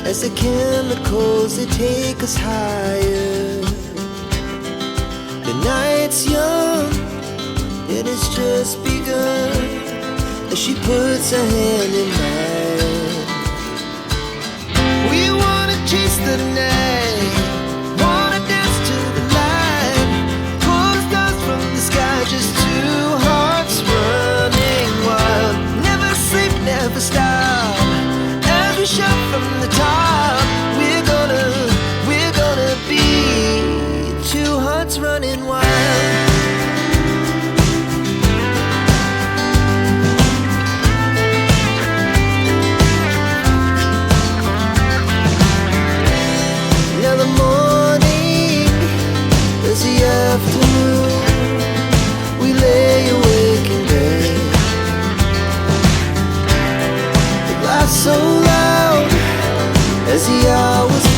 as the chemicals they take us higher. The night's young, it has just begun, as she puts her hand in mine. We wanna chase the night, wanna dance to the light, pull the stars from the sky, just two hearts running wild. Never sleep, never stop, as we shout from the top. We're gonna be two hearts running wild. Now the morning is the afternoon, we lay awake in bed. The laughs so loud as the hours